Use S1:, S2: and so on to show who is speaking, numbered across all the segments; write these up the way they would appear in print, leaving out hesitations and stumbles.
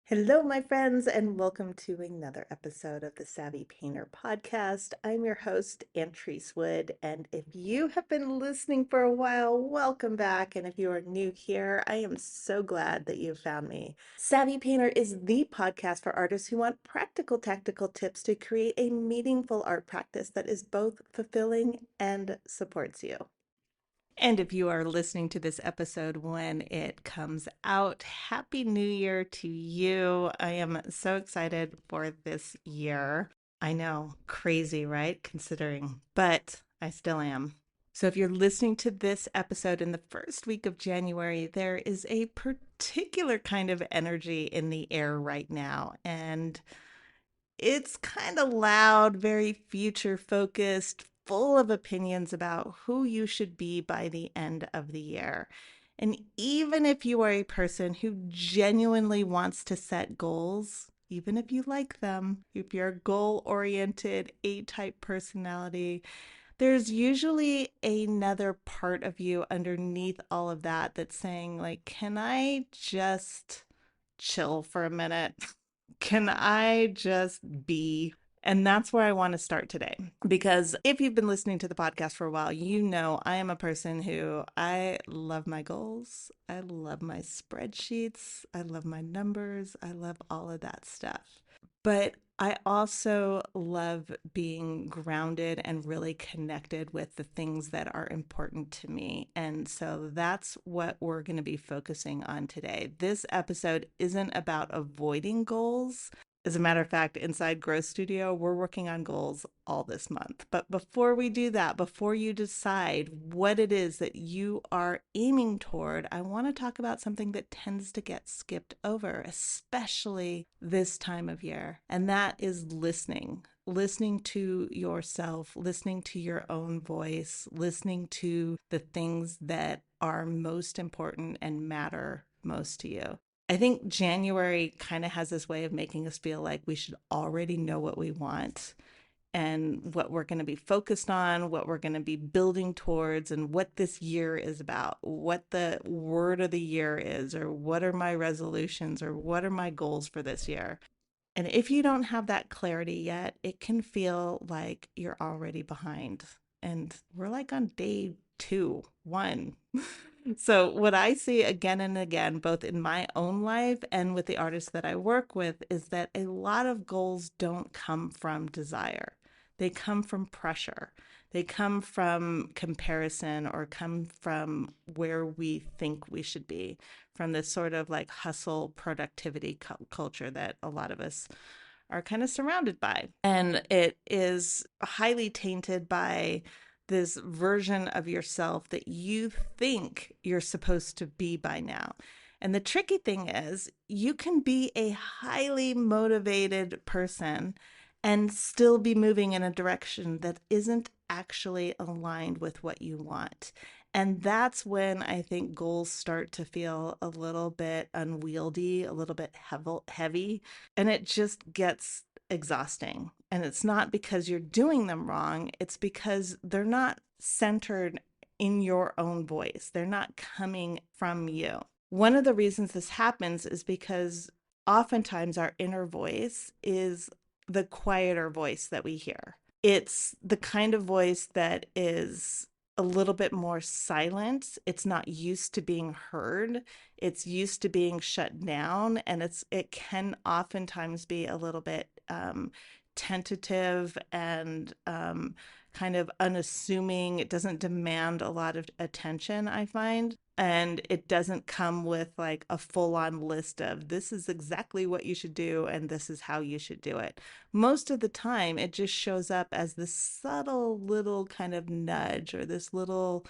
S1: Hello, my friends, and welcome to another episode of the Savvy Painter podcast. I'm your host, Antrice Wood, and if you have been listening for a while, welcome back. And if you are new here, I am so glad that you found me. Savvy Painter is the podcast for artists who want practical, tactical tips to create a meaningful art practice that is both fulfilling and supports you. And if you are listening to this episode when it comes out, Happy New Year to you. I am so excited for this year. I know, crazy, right? Considering, but I still am. So if you're listening to this episode in the first week of January, there is a particular kind of energy in the air right now. And it's kind of loud, very future focused, full of opinions about who you should be by the end of the year. And even if you are a person who genuinely wants to set goals, even if you like them, if you're a goal oriented A type personality, there's usually another part of you underneath all of that that's saying, like, can I just chill for a minute? Can I just be? And that's where I want to start today. Because if you've been listening to the podcast for a while, you know I am a person who I love my goals. I love my spreadsheets. I love my numbers. I love all of that stuff. But I also love being grounded and really connected with the things that are important to me. And so that's what we're going to be focusing on today. This episode isn't about avoiding goals. As a matter of fact, inside Growth Studio, we're working on goals all this month. But before we do that, before you decide what it is that you are aiming toward, I want to talk about something that tends to get skipped over, especially this time of year. And that is listening. Listening to yourself, listening to your own voice, listening to the things that are most important and matter most to you. I think January kind of has this way of making us feel like we should already know what we want and what we're going to be focused on, what we're going to be building towards, and what this year is about, what the word of the year is, or what are my resolutions, or what are my goals for this year. And if you don't have that clarity yet, it can feel like you're already behind. And we're like on day two, one. So, what I see again and again, both in my own life and with the artists that I work with, is that a lot of goals don't come from desire. They come from pressure. They come from comparison or come from where we think we should be, from this sort of like hustle productivity culture that a lot of us are kind of surrounded by. And it is highly tainted by this version of yourself that you think you're supposed to be by now. And the tricky thing is, you can be a highly motivated person and still be moving in a direction that isn't actually aligned with what you want. And that's when I think goals start to feel a little bit unwieldy, a little bit heavy, and it just gets exhausting. And it's not because you're doing them wrong, it's because they're not centered in your own voice, they're not coming from you. One of the reasons this happens is because oftentimes our inner voice is the quieter voice that we hear. It's the kind of voice that is a little bit more silent. It's not used to being heard. It's used to being shut down, and it can oftentimes be a little bit tentative and kind of unassuming. It doesn't demand a lot of attention, I find. And it doesn't come with like a full on list of this is exactly what you should do and this is how you should do it. Most of the time, it just shows up as this subtle little kind of nudge or this little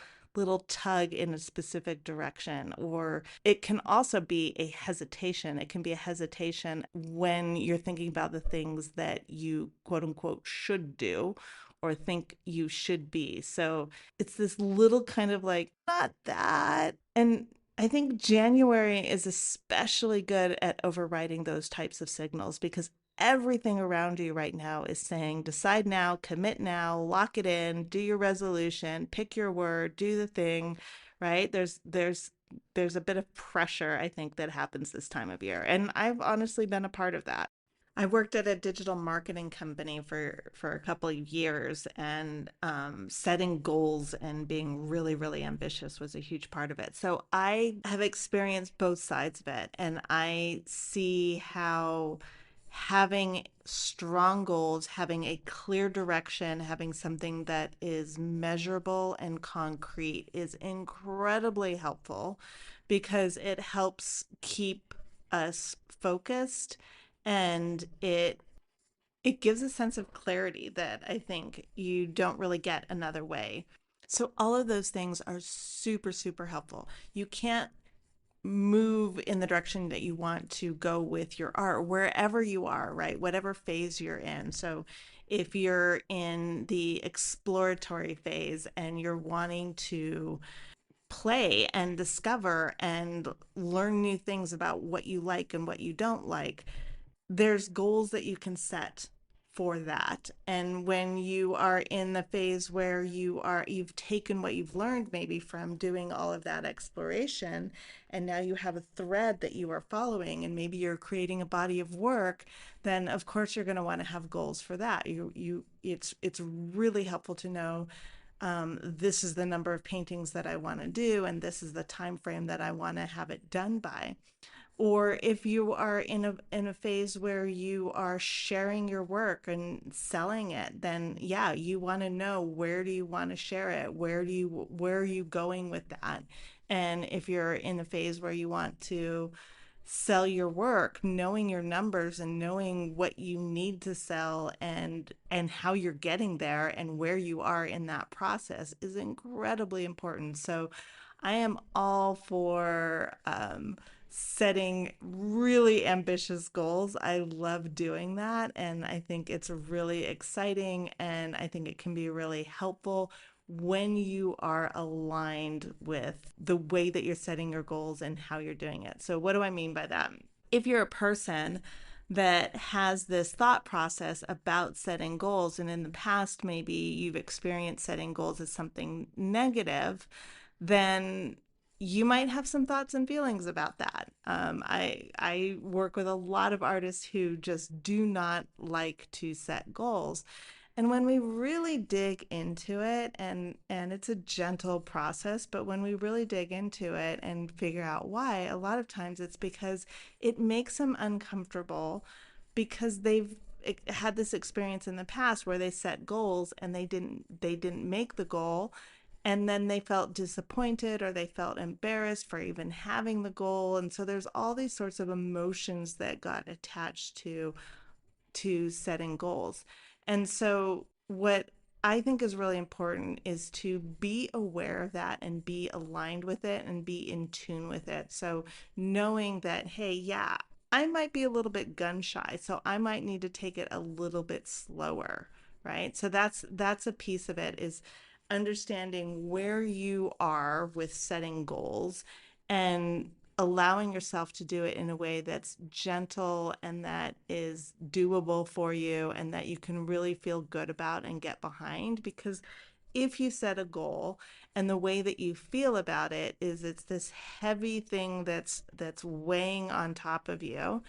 S1: tug in a specific direction. Or it can also be a hesitation. It can be a hesitation when you're thinking about the things that you quote unquote should do or think you should be. So it's this little kind of like, not that. And I think January is especially good at overriding those types of signals because everything around you right now is saying decide now, commit now, lock it in, do your resolution, pick your word, do the thing, right? There's there's a bit of pressure, I think, that happens this time of year. And I've honestly been a part of that. I worked at a digital marketing company for a couple of years, and setting goals and being really, really ambitious was a huge part of it. So I have experienced both sides of it, and I see how having strong goals, having a clear direction, having something that is measurable and concrete is incredibly helpful because it helps keep us focused, and it gives a sense of clarity that I think you don't really get another way. So all of those things are super, super helpful. You can't move in the direction that you want to go with your art wherever you are, right? Whatever phase you're in. So if you're in the exploratory phase and you're wanting to play and discover and learn new things about what you like and what you don't like, there's goals that you can set for that. And when you are in the phase where you've taken what you've learned maybe from doing all of that exploration, and now you have a thread that you are following, and maybe you're creating a body of work, then of course you're going to want to have goals for that. It's really helpful to know, this is the number of paintings that I want to do, and this is the time frame that I want to have it done by. Or if you are in a phase where you are sharing your work and selling it, then yeah, you want to know, where do you want to share it, where are you going with that. And if you're in a phase where you want to sell your work, knowing your numbers and knowing what you need to sell and how you're getting there and where you are in that process is incredibly important. So I am all for setting really ambitious goals. I love doing that, and I think it's really exciting, and I think it can be really helpful when you are aligned with the way that you're setting your goals and how you're doing it. So, what do I mean by that? If you're a person that has this thought process about setting goals, and in the past, maybe you've experienced setting goals as something negative, then you might have some thoughts and feelings about that. I work with a lot of artists who just do not like to set goals. And when we really dig into it, and it's a gentle process, but when we really dig into it and figure out why, a lot of times it's because it makes them uncomfortable, because they've had this experience in the past where they set goals and they didn't make the goal, and then they felt disappointed or they felt embarrassed for even having the goal. And so there's all these sorts of emotions that got attached to setting goals. And so, what I think is really important is to be aware of that and be aligned with it and be in tune with it. So, knowing that, hey, yeah, I might be a little bit gun shy, so I might need to take it a little bit slower, right? So that's a piece of it, is understanding where you are with setting goals and allowing yourself to do it in a way that's gentle and that is doable for you and that you can really feel good about and get behind. Because if you set a goal and the way that you feel about it is it's this heavy thing that's weighing on top of you,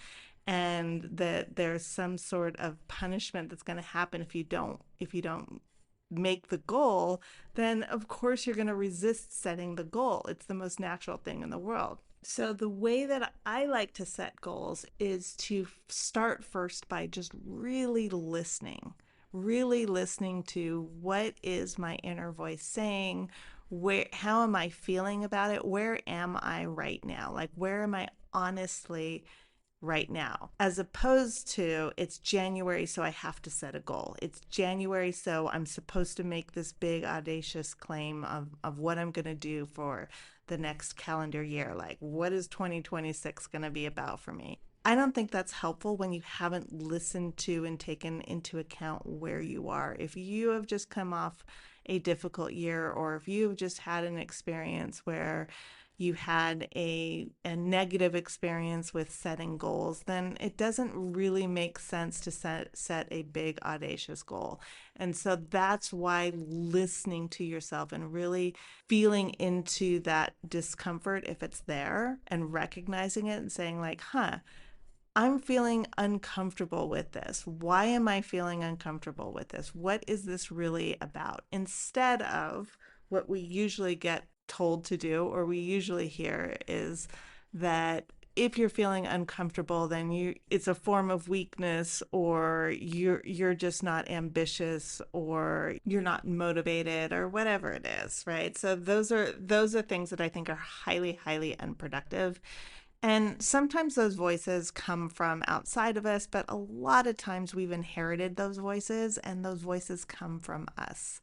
S1: and that there's some sort of punishment that's going to happen if you don't make the goal, then of course you're going to resist setting the goal. It's the most natural thing in the world. So, the way that I like to set goals is to start first by just really listening to what is my inner voice saying, how am I feeling about it, where am I right now? Like, where am I honestly right now, as opposed to it's January, so I have to set a goal. It's January, so I'm supposed to make this big, audacious claim of what I'm going to do for the next calendar year. Like, what is 2026 going to be about for me? I don't think that's helpful when you haven't listened to and taken into account where you are. If you have just come off a difficult year, or if you've just had an experience where you had a negative experience with setting goals, then it doesn't really make sense to set a big audacious goal. And so that's why listening to yourself and really feeling into that discomfort if it's there and recognizing it and saying like, huh, I'm feeling uncomfortable with this. Why am I feeling uncomfortable with this? What is this really about? Instead of what we usually get told to do, or we usually hear, is that if you're feeling uncomfortable, then it's a form of weakness, or you're just not ambitious, or you're not motivated, or whatever it is, right? So those are things that I think are highly unproductive. And sometimes those voices come from outside of us, but a lot of times we've inherited those voices, and those voices come from us.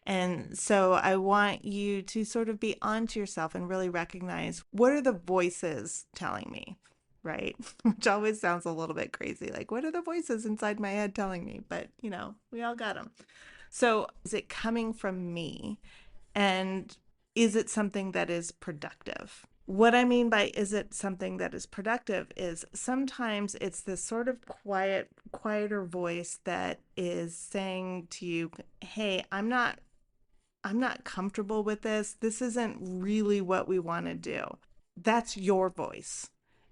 S1: And so I want you to sort of be onto yourself and really recognize, what are the voices telling me, right? Which always sounds a little bit crazy. Like, what are the voices inside my head telling me? But, we all got them. So is it coming from me? And is it something that is productive? What I mean by is it something that is productive is sometimes it's this sort of quieter voice that is saying to you, "Hey, I'm not comfortable with this. This isn't really what we want to do." That's your voice.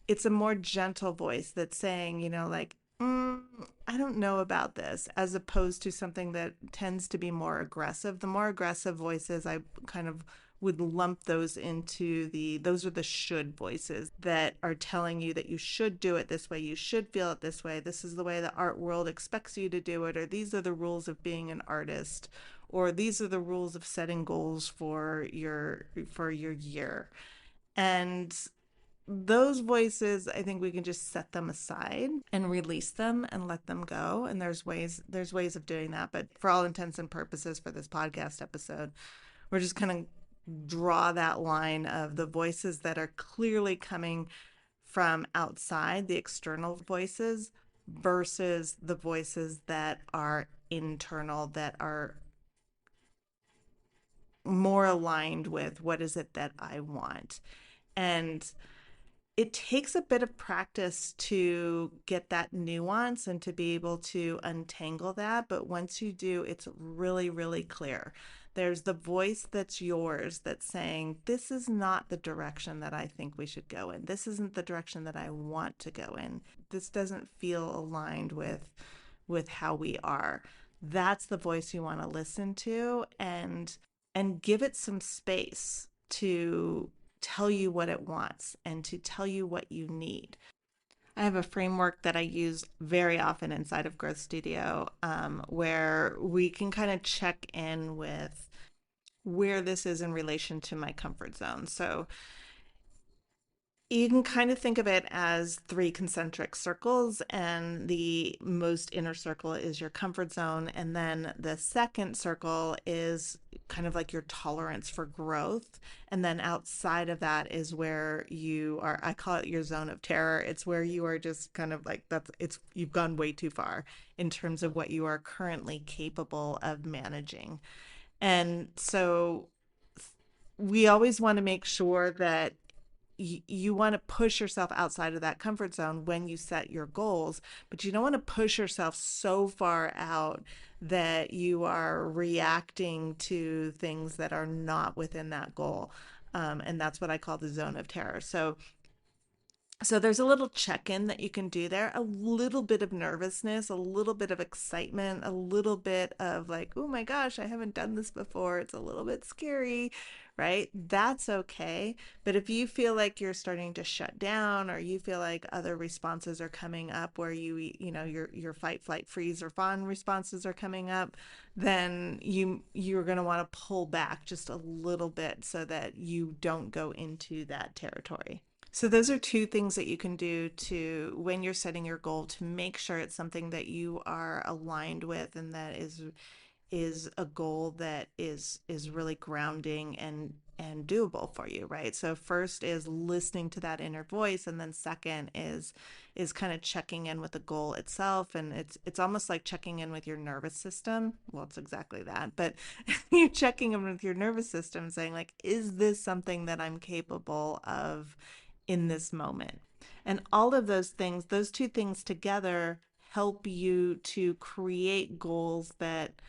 S1: It's a more gentle voice that's saying, like, I don't know about this, as opposed to something that tends to be more aggressive. The more aggressive voices, I kind of would lump those into those are the should voices that are telling you that you should do it this way, you should feel it this way, this is the way the art world expects you to do it, or these are the rules of being an artist, or these are the rules of setting goals for your year. And those voices, I think we can just set them aside and release them and let them go. And there's ways of doing that, but for all intents and purposes for this podcast episode, we're just kind of draw that line of the voices that are clearly coming from outside, the external voices, versus the voices that are internal, that are more aligned with what is it that I want. And it takes a bit of practice to get that nuance and to be able to untangle that. But once you do, it's really clear. There's the voice that's yours that's saying, this is not the direction that I think we should go in. This isn't the direction that I want to go in. This doesn't feel aligned with how we are. That's the voice you want to listen to, and give it some space to tell you what it wants and to tell you what you need. I have a framework that I use very often inside of Growth Studio, where we can kind of check in with where this is in relation to my comfort zone. So you can kind of think of it as three concentric circles, and the most inner circle is your comfort zone. And then the second circle is kind of like your tolerance for growth. And then outside of that is where you are, I call it your zone of terror. It's where you are just kind of like, you've gone way too far in terms of what you are currently capable of managing. And so we always want to make sure that you want to push yourself outside of that comfort zone when you set your goals, but you don't want to push yourself so far out that you are reacting to things that are not within that goal. And that's what I call the zone of terror. So there's a little check-in that you can do there, a little bit of nervousness, a little bit of excitement, a little bit of like, oh my gosh, I haven't done this before. It's a little bit scary, right? That's okay. But if you feel like you're starting to shut down, or you feel like other responses are coming up where your fight, flight, freeze, or fawn responses are coming up, then you're going to want to pull back just a little bit so that you don't go into that territory. So those are two things that you can do to when you're setting your goal to make sure it's something that you are aligned with and that is is a goal that is really grounding and doable for you, right? So first is listening to that inner voice, and then second is kind of checking in with the goal itself, and it's almost like checking in with your nervous system. Well, it's exactly that, but you're checking in with your nervous system, saying like, is this something that I'm capable of in this moment? And all of those things, those two things together, help you to create goals that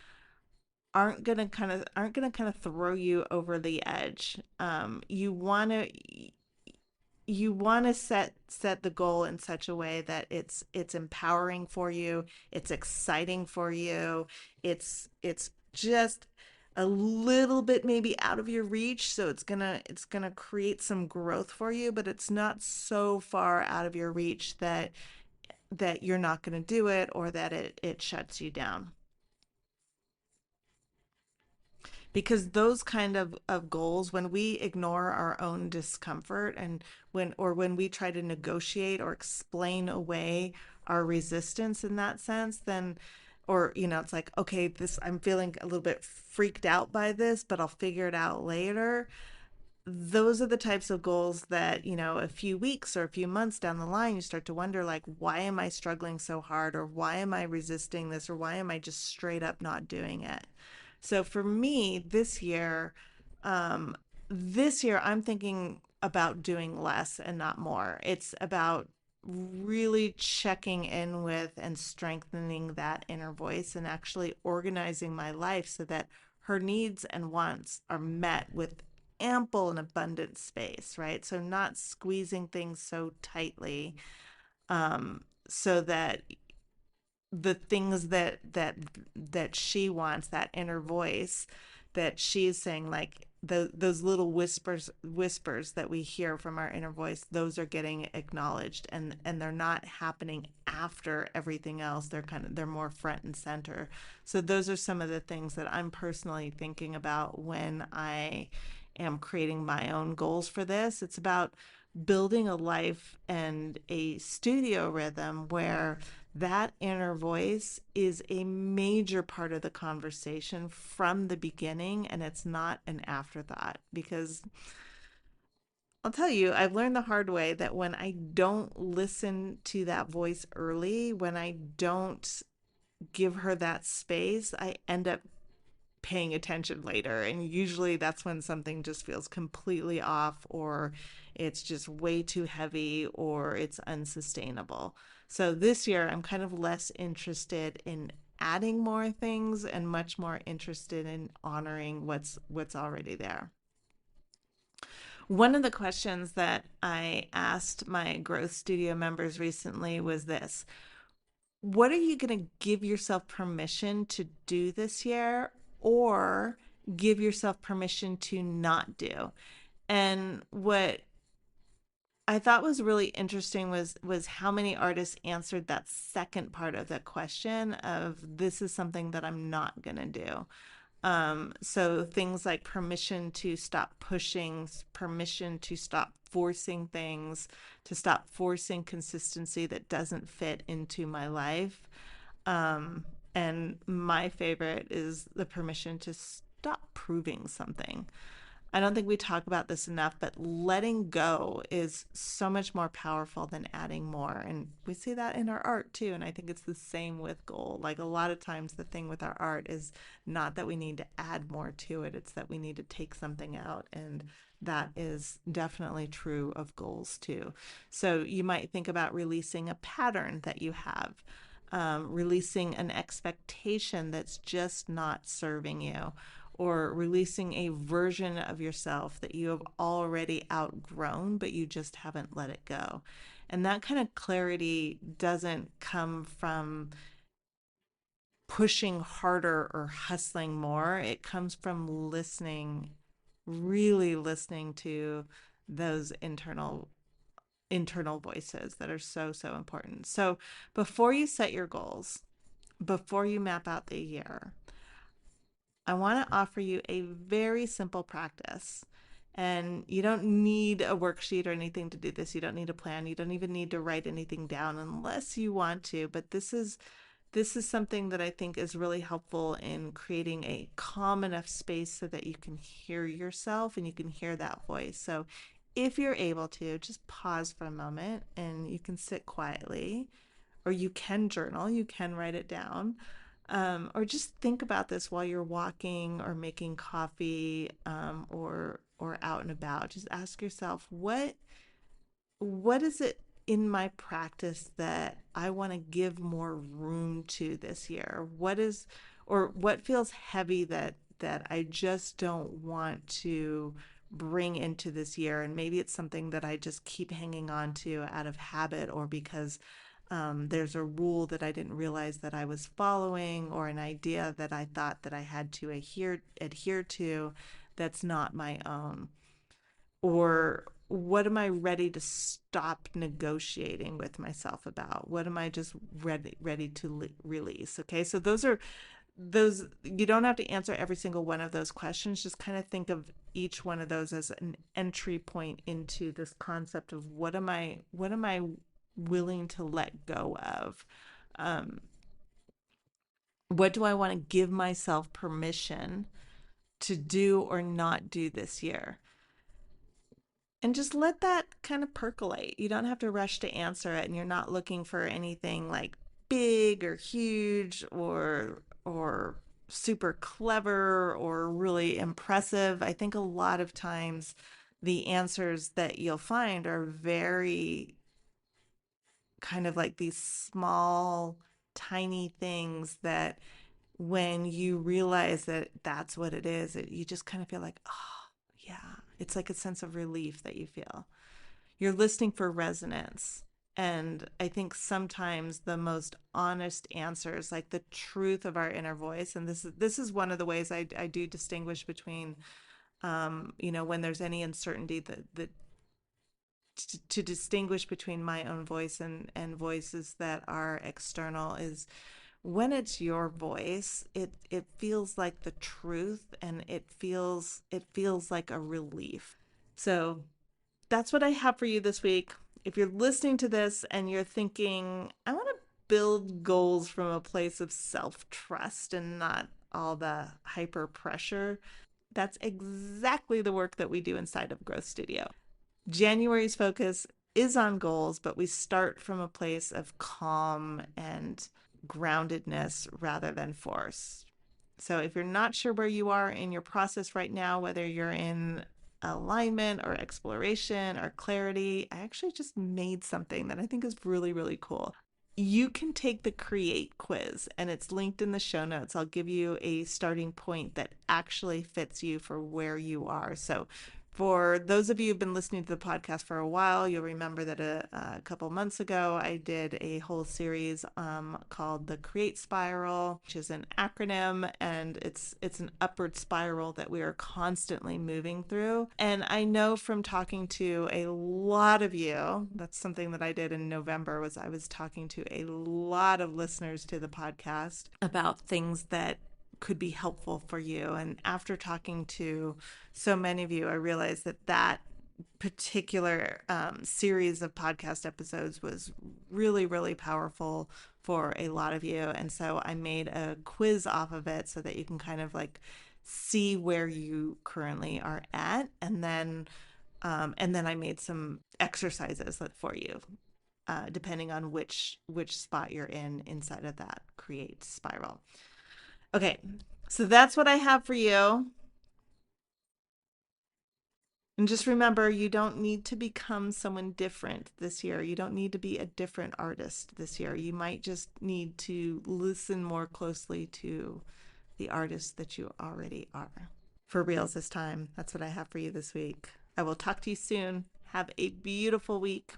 S1: aren't gonna kind of throw you over the edge. You want to set the goal in such a way that it's empowering for you, it's exciting for you, it's just a little bit maybe out of your reach, so it's gonna create some growth for you, but it's not so far out of your reach that you're not going to do it, or that it shuts you down. Because those kind of goals, when we ignore our own discomfort, and when we try to negotiate or explain away our resistance in that sense, then, or it's like, okay, this, I'm feeling a little bit freaked out by this, but I'll figure it out later. Those are the types of goals that, a few weeks or a few months down the line, you start to wonder, like, why am I struggling so hard? Or why am I resisting this? Or why am I just straight up not doing it? So for me, um, this year, I'm thinking about doing less and not more. It's about really checking in with and strengthening that inner voice, and actually organizing my life so that her needs and wants are met with ample and abundant space, right? So not squeezing things so tightly, so that the things that she wants, that inner voice that she's saying, like those little whispers that we hear from our inner voice, those are getting acknowledged, and they're not happening after everything else. They're more front and center. So those are some of the things that I'm personally thinking about when I am creating my own goals for this. It's about building a life and a studio rhythm where that inner voice is a major part of the conversation from the beginning, and it's not an afterthought. Because I'll tell you, I've learned the hard way that when I don't listen to that voice early, when I don't give her that space, I end up paying attention later. And usually that's when something just feels completely off, or it's just way too heavy, or it's unsustainable. So this year, I'm kind of less interested in adding more things and much more interested in honoring what's already there. One of the questions that I asked my growth studio members recently was this: what are you going to give yourself permission to do this year, or give yourself permission to not do? And what I thought was really interesting was how many artists answered that second part of that question of, this is something that I'm not going to do. So things like permission to stop pushing, permission to stop forcing things, to stop forcing consistency that doesn't fit into my life. And my favorite is the permission to stop proving something. I don't think we talk about this enough, but letting go is so much more powerful than adding more. And we see that in our art too. And I think it's the same with goal. Like, a lot of times, the thing with our art is not that we need to add more to it, it's that we need to take something out. And that is definitely true of goals too. So you might think about releasing a pattern that you have. Releasing an expectation that's just not serving you, or releasing a version of yourself that you have already outgrown, but you just haven't let it go. And that kind of clarity doesn't come from pushing harder or hustling more. It comes from listening, really listening to those internal voices that are so, so important. So before you set your goals, before you map out the year, I want to offer you a very simple practice. And you don't need a worksheet or anything to do this. You don't need a plan. You don't even need to write anything down unless you want to. But This is something that I think is really helpful in creating a calm enough space so that you can hear yourself and you can hear that voice. So if you're able to, just pause for a moment and you can sit quietly, or you can journal, you can write it down. Or just think about this while you're walking or making coffee, or out and about. Just ask yourself, what is it in my practice that I want to give more room to this year? Or what feels heavy that I just don't want to bring into this year? And maybe it's something that I just keep hanging on to out of habit, or because there's a rule that I didn't realize that I was following, or an idea that I thought that I had to adhere to that's not my own. Or what am I ready to stop negotiating with myself about? What am I just ready to release? Okay, so those, you don't have to answer every single one of those questions. Just kind of think of each one of those as an entry point into this concept of what am I willing to let go of? Um, what do I want to give myself permission to do or not do this year? And just let that kind of percolate. You don't have to rush to answer it, and you're not looking for anything like big or huge or super clever or really impressive. I think a lot of times the answers that you'll find are very kind of like these small, tiny things that when you realize that that's what it is, you just kind of feel like, oh, yeah. It's like a sense of relief that you feel. You're listening for resonance. And I think sometimes the most honest answers, like the truth of our inner voice, and this is one of the ways I do distinguish between, when there's any uncertainty, that to distinguish between my own voice and voices that are external, is when it's your voice, it feels like the truth, and it feels like a relief. So that's what I have for you this week. If you're listening to this and you're thinking, I want to build goals from a place of self trust and not all the hyper pressure, that's exactly the work that we do inside of Growth Studio. January's focus is on goals, but we start from a place of calm and groundedness rather than force. So if you're not sure where you are in your process right now, whether you're in alignment or exploration or clarity, I actually just made something that I think is really, really cool. You can take the Create quiz, and it's linked in the show notes. I'll give you a starting point that actually fits you for where you are. So for those of you who've been listening to the podcast for a while, you'll remember that a couple months ago, I did a whole series called the Create Spiral, which is an acronym, and it's an upward spiral that we are constantly moving through. And I know from talking to a lot of you, that's something that I did in November, was I was talking to a lot of listeners to the podcast about things that could be helpful for you. And after talking to so many of you, I realized that particular series of podcast episodes was really, really powerful for a lot of you. And so I made a quiz off of it so that you can kind of like see where you currently are at. And then I made some exercises for you, depending on which spot you're in inside of that Create spiral. Okay, so that's what I have for you. And just remember, you don't need to become someone different this year. You don't need to be a different artist this year. You might just need to listen more closely to the artist that you already are. For reals this time. That's what I have for you this week. I will talk to you soon. Have a beautiful week.